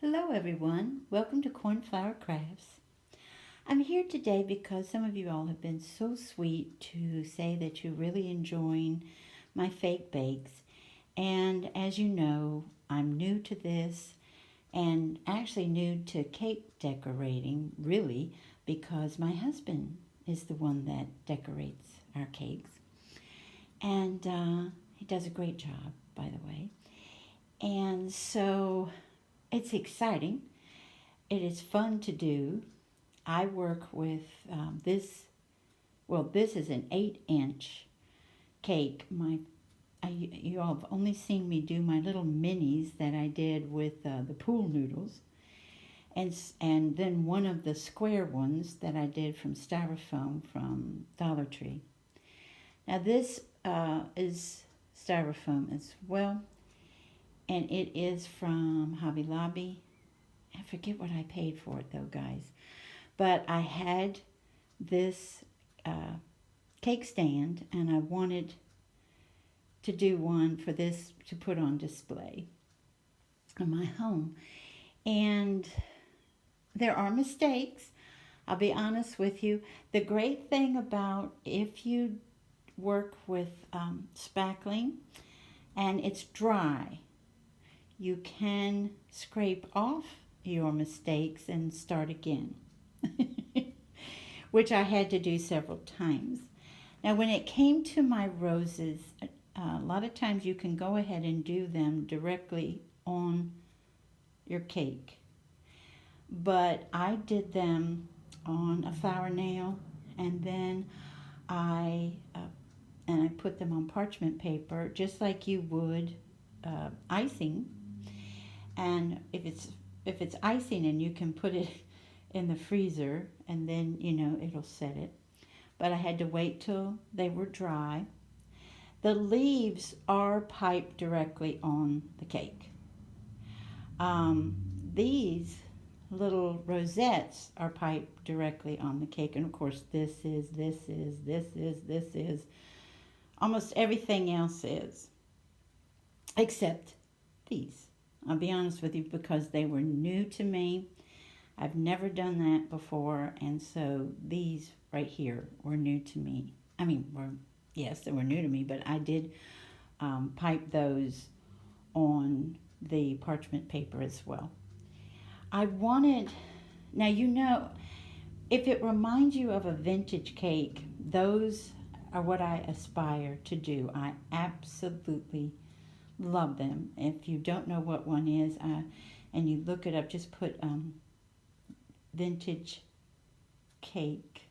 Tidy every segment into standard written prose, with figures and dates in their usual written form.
Hello everyone, welcome to Cornflower Crafts. I'm here today because some of you all have been so sweet to say that you're really enjoying my fake bakes. And as you know, I'm new to this and actually new to cake decorating, really, because my husband is the one that decorates our cakes. And he does a great job, by the way. And so it's exciting. It is fun to do. I work with this is an 8-inch cake. You all have only seen me do my little minis that I did with the pool noodles, and then one of the square ones that I did from styrofoam from Dollar Tree. Now this is styrofoam as well, and it is from Hobby Lobby. I forget what I paid for it though, guys. But I had this cake stand and I wanted to do one for this to put on display in my home. And there are mistakes. I'll be honest with you. The great thing about if you work with spackling and it's dry, you can scrape off your mistakes and start again, which I had to do several times. Now, when it came to my roses, a lot of times you can go ahead and do them directly on your cake, but I did them on a flower nail, and then I I put them on parchment paper, just like you would icing. And if it's icing, and you can put it in the freezer, and then it'll set it. But I had to wait till they were dry. The leaves are piped directly on the cake. These little rosettes are piped directly on the cake, and of course this is almost everything else is, except these. I'll be honest with you, because they were new to me. I've never done that before, and so these right here were new to me. Yes, they were new to me, but I did pipe those on the parchment paper as well. I wanted, now if it reminds you of a vintage cake, those are what I aspire to do. I absolutely love them. If you don't know what one is, and you look it up, just put vintage cake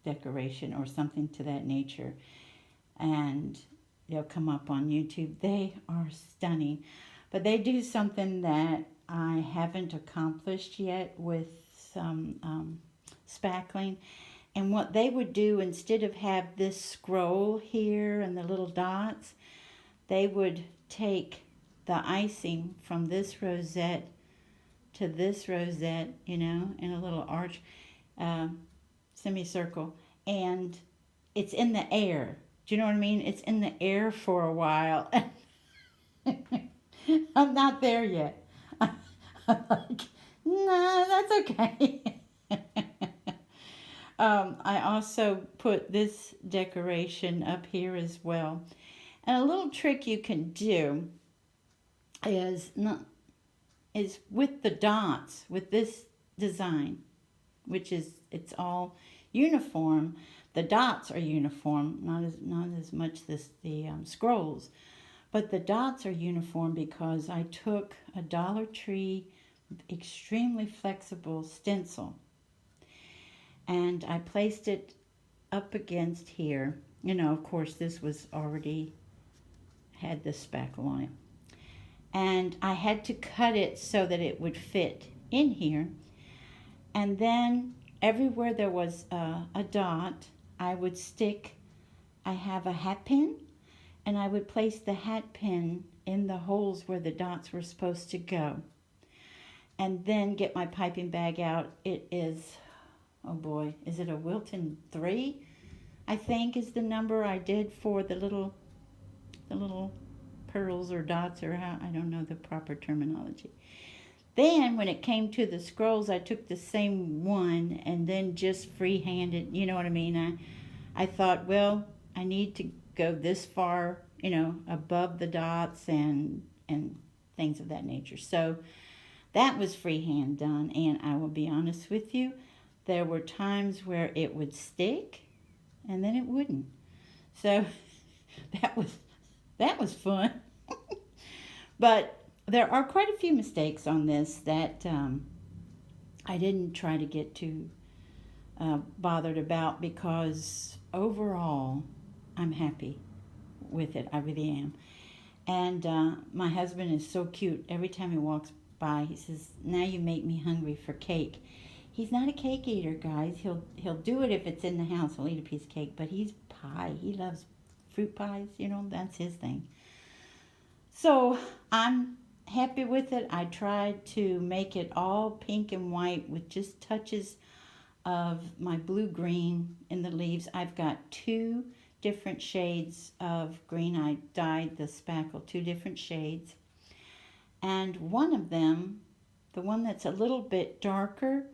decoration or something to that nature, and they'll come up on YouTube. They are stunning, but they do something that I haven't accomplished yet with some spackling. And what they would do, instead of have this scroll here and the little dots, they would take the icing from this rosette to this rosette, in a little arch, semicircle, and it's in the air. Do you know what I mean? It's in the air for a while. I'm not there yet. I'm like, no, that's okay. I also put this decoration up here as well. And a little trick you can do is with the dots, with this design, which is, it's all uniform. The dots are uniform, not as much the scrolls, but the dots are uniform because I took a Dollar Tree extremely flexible stencil and I placed it up against here. Of course, this was already had the spackle on it, and I had to cut it so that it would fit in here. And then everywhere there was a dot, I would stick, I have a hat pin, and I would place the hat pin in the holes where the dots were supposed to go. And then get my piping bag out. It is, oh boy, is it a Wilton 3? I think is the number I did for the little pearls or dots, or how, I don't know the proper terminology. Then when it came to the scrolls, I took the same one and then just free-handed, you know what I mean? I thought, well, I need to go this far, above the dots and things of that nature. So that was freehand done, and I will be honest with you, there were times where it would stick and then it wouldn't. So that was fun. But there are quite a few mistakes on this that I didn't try to get too bothered about, because overall I'm happy with it. I really am. And my husband is so cute. Every time he walks by, he says, "Now you make me hungry for cake." He's not a cake eater, guys. He'll do it if it's in the house. He'll eat a piece of cake, but he's pie. He loves fruit pies. That's his thing. So I'm happy with it. I tried to make it all pink and white with just touches of my blue green in the leaves. I've got two different shades of green. I dyed the spackle 2 different shades. And one of them, the one that's a little bit darker,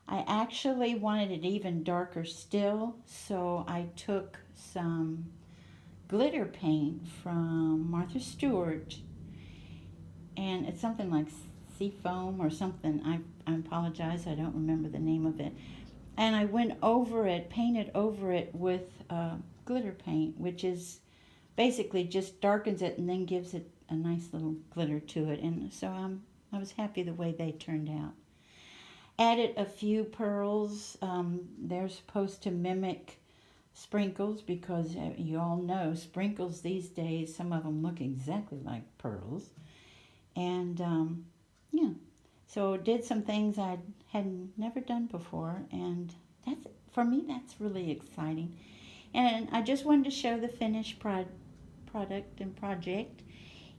I actually wanted it even darker still. So I took some glitter paint from Martha Stewart, and it's something like sea foam or something. I apologize, I don't remember the name of it. And I went over it, painted over it with glitter paint, which is basically just darkens it and then gives it a nice little glitter to it. And so I was happy the way they turned out. Added a few pearls. They're supposed to mimic sprinkles, because you all know sprinkles these days, some of them look exactly like pearls. And yeah, so did some things I had never done before, and that's, for me, that's really exciting. And I just wanted to show the finished product and project,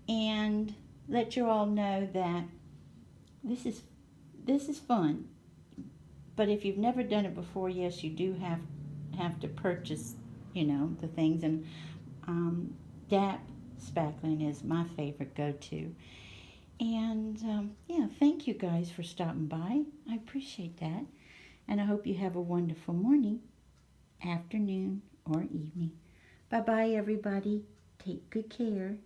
and let you all know that this is fun. But if you've never done it before, yes, you do have to purchase, the things. And DAP spackling is my favorite go-to. And yeah, thank you guys for stopping by. I appreciate that. And I hope you have a wonderful morning, afternoon, or evening. Bye-bye, everybody. Take good care.